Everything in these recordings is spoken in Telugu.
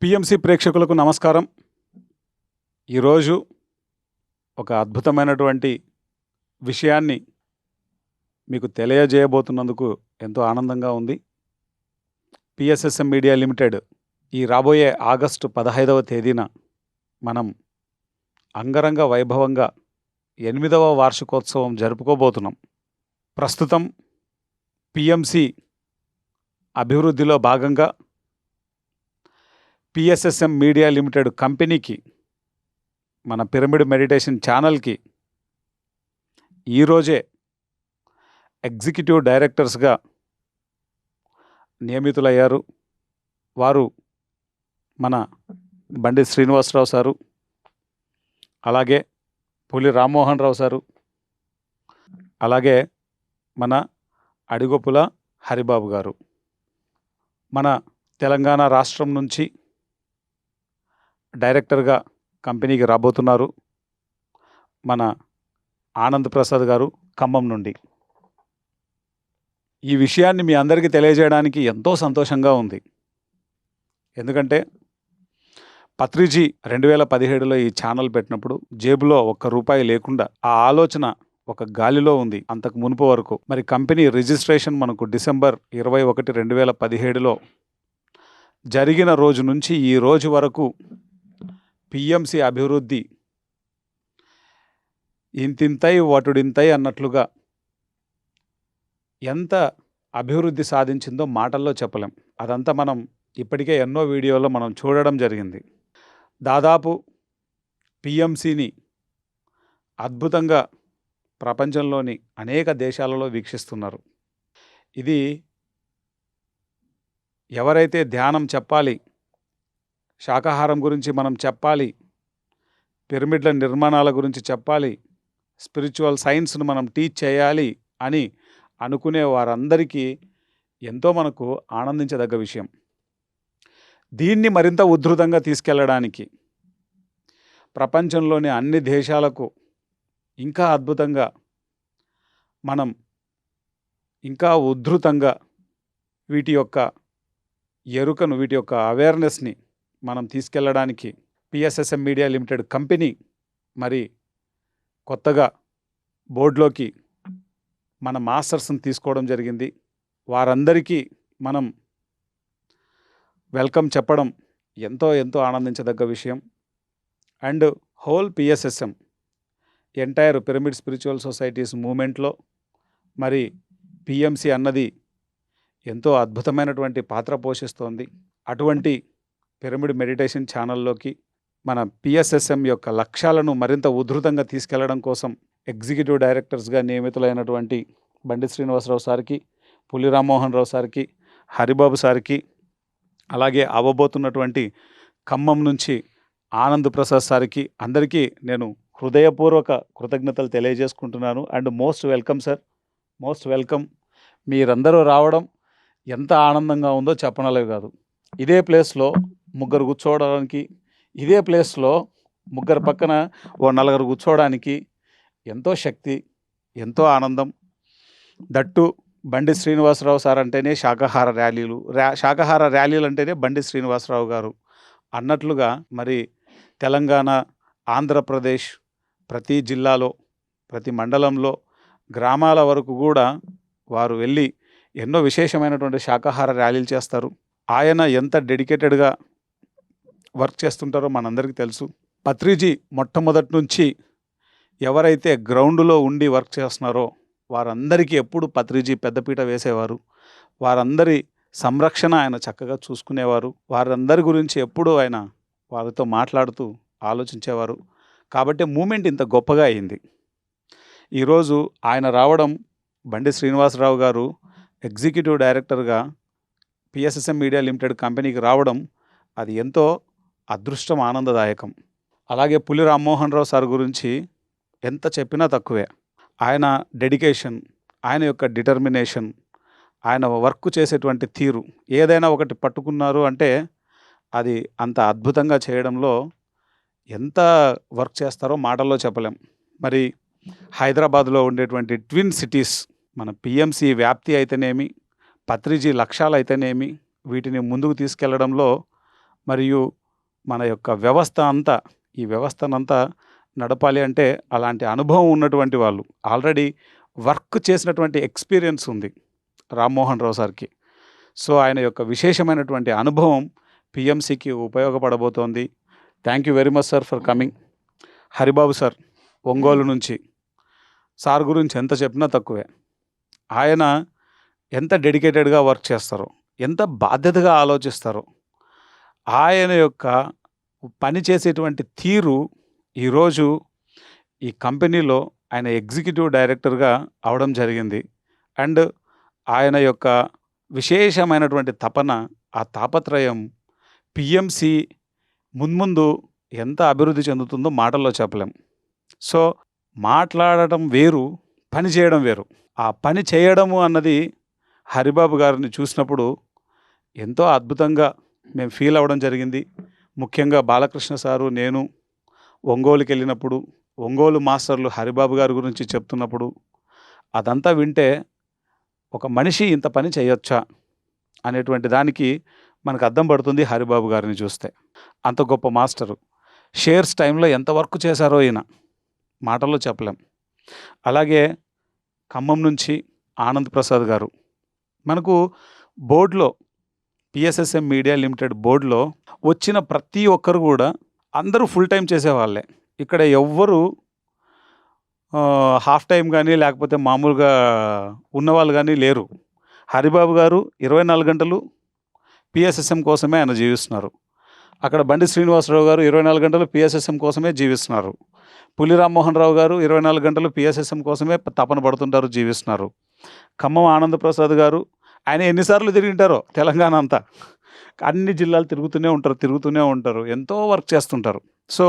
పిఎంసి ప్రేక్షకులకు నమస్కారం. ఈరోజు ఒక అద్భుతమైనటువంటి విషయాన్ని మీకు తెలియజేయబోతున్నందుకు ఎంతో ఆనందంగా ఉంది. పిఎస్ఎస్ఎం మీడియా లిమిటెడ్ ఈ రాబోయే ఆగస్టు 15వ తేదీన మనం అంగరంగ వైభవంగా 8వ వార్షికోత్సవం జరుపుకోబోతున్నాం. ప్రస్తుతం పిఎంసి అభివృద్ధిలో భాగంగా పిఎస్ఎస్ఎం మీడియా లిమిటెడ్ కంపెనీకి, మన పిరమిడ్ మెడిటేషన్ ఛానల్కి ఈరోజే ఎగ్జిక్యూటివ్ డైరెక్టర్స్గా నియమితులయ్యారు. వారు మన బండి శ్రీనివాసరావు సారు, అలాగే పులి రామ్మోహన్ రావు సారు, అలాగే మన అడిగొప్పుల హరిబాబు గారు. మన తెలంగాణ రాష్ట్రం నుంచి డైరెక్టర్గా కంపెనీకి రాబోతున్నారు మన ఆనంద్ ప్రసాద్ గారు ఖమ్మం నుండి. ఈ విషయాన్ని మీ అందరికీ తెలియజేయడానికి ఎంతో సంతోషంగా ఉంది. ఎందుకంటే పత్రిజీ 2017లో ఈ ఛానల్ పెట్టినప్పుడు జేబులో ₹1 లేకుండా ఆ ఆలోచన ఒక గాలిలో ఉంది అంతకు మునుపు వరకు. మరి కంపెనీ రిజిస్ట్రేషన్ మనకు డిసెంబర్ 21, 2017లో జరిగిన రోజు నుంచి ఈ రోజు వరకు పిఎంసి అభివృద్ధి ఇంతింతై వటుడింతై అన్నట్లుగా ఎంత అభివృద్ధి సాధించిందో మాటల్లో చెప్పలేం. అదంతా మనం ఇప్పటికే ఎన్నో వీడియోలో మనం చూడడం జరిగింది. దాదాపు పిఎంసిని అద్భుతంగా ప్రపంచంలోని అనేక దేశాలలో వీక్షిస్తున్నారు. ఇది ఎవరైతే ధ్యానం చెప్పాలి, శాకాహారం గురించి మనం చెప్పాలి, పిరమిడ్ల నిర్మాణాల గురించి చెప్పాలి, స్పిరిచువల్ సైన్స్ను మనం టీచ్ చేయాలి అని అనుకునే వారందరికీ ఎంతో మనకు ఆనందించదగ్గ విషయం. దీన్ని మరింత ఉధృతంగా తీసుకెళ్ళడానికి ప్రపంచంలోని అన్ని దేశాలకు ఇంకా అద్భుతంగా మనం ఇంకా ఉధృతంగా వీటి యొక్క ఎరుకను, వీటి యొక్క అవేర్నెస్ని మనం తీసుకెళ్ళడానికి పిఎస్ఎస్ఎం మీడియా లిమిటెడ్ కంపెనీ మరి కొత్తగా బోర్డులోకి మన మాస్టర్స్ని తీసుకోవడం జరిగింది. వారందరికీ మనం వెల్కమ్ చెప్పడం ఎంతో ఎంతో ఆనందించదగ్గ విషయం. And whole PSSM entire pyramid spiritual societies మూమెంట్లో మరి పిఎంసి అన్నది ఎంతో అద్భుతమైనటువంటి పాత్ర పోషిస్తోంది. అటువంటి పిరమిడ్ మెడిటేషన్ ఛానల్లోకి మన పిఎస్ఎస్ఎం యొక్క లక్ష్యాలను మరింత ఉధృతంగా తీసుకెళ్లడం కోసం ఎగ్జిక్యూటివ్ డైరెక్టర్స్గా నియమితులైనటువంటి బండి శ్రీనివాసరావు సార్కి, పులి రామ్మోహన్ రావు సార్కి, హరిబాబు సార్కి, అలాగే అవ్వబోతున్నటువంటి ఖమ్మం నుంచి ఆనంద్ ప్రసాద్ సార్కి అందరికీ నేను హృదయపూర్వక కృతజ్ఞతలు తెలియజేసుకుంటున్నాను. And most welcome sir, most welcome. మీరందరూ రావడం ఎంత ఆనందంగా ఉందో చెప్పనలేవు కాదు. ఇదే ప్లేస్లో ముగ్గురు కూర్చోవడానికి, ఇదే ప్లేస్లో ముగ్గురు పక్కన నలుగురు కూర్చోవడానికి ఎంతో శక్తి, ఎంతో ఆనందం. దట్టు బండి శ్రీనివాసరావు సార్ అంటేనే శాకాహార ర్యాలీలు అంటేనే బండి శ్రీనివాసరావు గారు అన్నట్లుగా మరి తెలంగాణ, ఆంధ్రప్రదేశ్ ప్రతి జిల్లాలో, ప్రతి మండలంలో, గ్రామాల వరకు కూడా వారు వెళ్ళి ఎన్నో విశేషమైనటువంటి శాకాహార ర్యాలీలు చేస్తారు. ఆయన ఎంత డెడికేటెడ్గా వర్క్ చేస్తుంటారో మనందరికీ తెలుసు. పత్రిజీ మొట్టమొదటి నుంచి ఎవరైతే గ్రౌండ్లో ఉండి వర్క్ చేస్తున్నారో వారందరికీ ఎప్పుడు పత్రిజీ పెద్దపీట వేసేవారు. వారందరి సంరక్షణ ఆయన చక్కగా చూసుకునేవారు. వారందరి గురించి ఎప్పుడూ ఆయన వారితో మాట్లాడుతూ ఆలోచించేవారు. కాబట్టి మూమెంట్ ఇంత గొప్పగా అయింది. ఈరోజు ఆయన రావడం, బండి శ్రీనివాసరావు గారు ఎగ్జిక్యూటివ్ డైరెక్టర్గా పిఎస్ఎస్ఎం మీడియా లిమిటెడ్ కంపెనీకి రావడం అది ఎంతో అదృష్టం, ఆనందదాయకం. అలాగే పులి రామ్మోహన్ రావు సార్ గురించి ఎంత చెప్పినా తక్కువే. ఆయన డెడికేషన్, ఆయన యొక్క డిటర్మినేషన్, ఆయన వర్క్ చేసేటువంటి తీరు, ఏదైనా ఒకటి పట్టుకున్నారు అంటే అది అంత అద్భుతంగా చేయడంలో ఎంత వర్క్ చేస్తారో మాటల్లో చెప్పలేం. మరి హైదరాబాద్లో ఉండేటువంటి ట్విన్ సిటీస్ మన పిఎంసి వ్యాప్తి అయితేనేమి, పత్రిజీ లక్ష్యాలు అయితేనేమి, వీటిని ముందుకు తీసుకెళ్లడంలో మరియు మన యొక్క వ్యవస్థ అంతా, ఈ వ్యవస్థనంతా నడపాలి అంటే అలాంటి అనుభవం ఉన్నటువంటి వాళ్ళు, ఆల్రెడీ వర్క్ చేసినటువంటి ఎక్స్‌పీరియన్స్ ఉంది రామ్మోహన్ రావు సార్‌కి. సో, ఆయన యొక్క విశేషమైనటువంటి అనుభవం పీఎంసీకి ఉపయోగపడబోతోంది. Thank you very much sir for coming. Haribabu sir Ongole నుంచి. సార్ గురించి ఎంత చెప్పినా తక్కువే. ఆయన ఎంత డెడికేటెడ్‌గా వర్క్ చేస్తారో, ఎంత బాధ్యతగా ఆలోచిస్తారో, ఆయన యొక్క పని చేసేటువంటి తీరు ఈరోజు ఈ కంపెనీలో ఆయన ఎగ్జిక్యూటివ్ డైరెక్టర్‌గా అవ్వడం జరిగింది. అండ్ ఆయన యొక్క విశేషమైనటువంటి తపన, ఆ తాపత్రయం పీఎంసీ మున్ముందు ఎంత అభివృద్ధి చెందుతుందో మాటల్లో చెప్పలేం. సో, మాట్లాడటం వేరు, పని చేయడం వేరు. ఆ పని చేయడము అన్నది హరిబాబు గారిని చూసినప్పుడు ఎంతో అద్భుతంగా మేము ఫీల్ అవ్వడం జరిగింది. ముఖ్యంగా బాలకృష్ణ సారు, నేను ఒంగోలుకెళ్ళినప్పుడు, ఒంగోలు మాస్టర్లు హరిబాబు గారి గురించి చెప్తున్నప్పుడు అదంతా వింటే ఒక మనిషి ఇంత పని చేయొచ్చా అనేటువంటి దానికి మనకు అద్దం పడుతుంది హరిబాబు గారిని చూస్తే. అంత గొప్ప మాస్టరు. షేర్స్ టైంలో ఎంత వర్క్ చేశారో ఈయన మాటల్లో చెప్పలేం. అలాగే ఖమ్మం నుంచి ఆనంద్ ప్రసాద్ గారు. మనకు బోర్డ్‌లో పీఎస్ఎస్ఎం మీడియా లిమిటెడ్ బోర్డ్‌లో వచ్చిన ప్రతి ఒక్కరు కూడా అందరూ ఫుల్ టైమ్ చేసేవాళ్ళే. ఇక్కడ ఎవ్వరు హాఫ్ టైమ్ గానీ, లేకపోతే మామూలుగా ఉన్నవాళ్ళు గానీ లేరు. హరిబాబు గారు 24 గంటలు పీఎస్ఎస్ఎం కోసమే ఆయన జీవిస్తున్నారు. అక్కడ బండి శ్రీనివాసరావు గారు 24 గంటలు పీఎస్ఎస్ఎం కోసమే జీవిస్తున్నారు. పులి రామ్మోహన్ రావు గారు 24 గంటలు పీఎస్ఎస్ఎం కోసమే తపన పడుతుంటారు, జీవిస్తున్నారు. ఖమ్మం ఆనంద్ ప్రసాద్ గారు, ఆయన ఎన్నిసార్లు తిరిగింటారో తెలంగాణ అంతా. అన్ని జిల్లాలు తిరుగుతూనే ఉంటారు. ఎంతో వర్క్ చేస్తుంటారు. సో,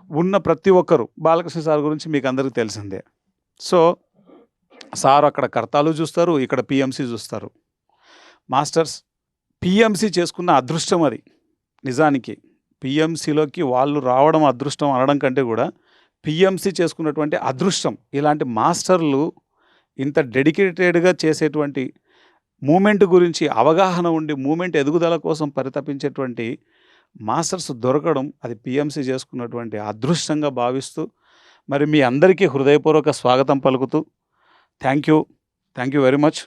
ఉన్న ప్రతి ఒక్కరు, బాలకృష్ణ సార్ గురించి మీకు అందరికీ తెలిసిందే. సో, సార్ అక్కడ కర్తాలు చూస్తారు, ఇక్కడ పీఎంసీ చూస్తారు. మాస్టర్స్, పీఎంసీ చేసుకున్న అదృష్టం అది. నిజానికి పీఎంసీలోకి వాళ్ళు రావడం అదృష్టం అనడం కంటే కూడా పీఎంసీ చేసుకున్నటువంటి అదృష్టం. ఇలాంటి మాస్టర్లు ఇంత డెడికేటెడ్‌గా చేసేటువంటి మూమెంట్ గురించి అవగాహన ఉండి, మూమెంట్ ఎదుగుదల కోసం పరితపించేటువంటి మాస్టర్స్ దొరకడం అది పీఎంసీ చేసుకున్నటువంటి అదృష్టంగా భావిస్తూ, మరి మీ అందరికీ హృదయపూర్వక స్వాగతం పలుకుతూ థ్యాంక్ యూ వెరీ మచ్.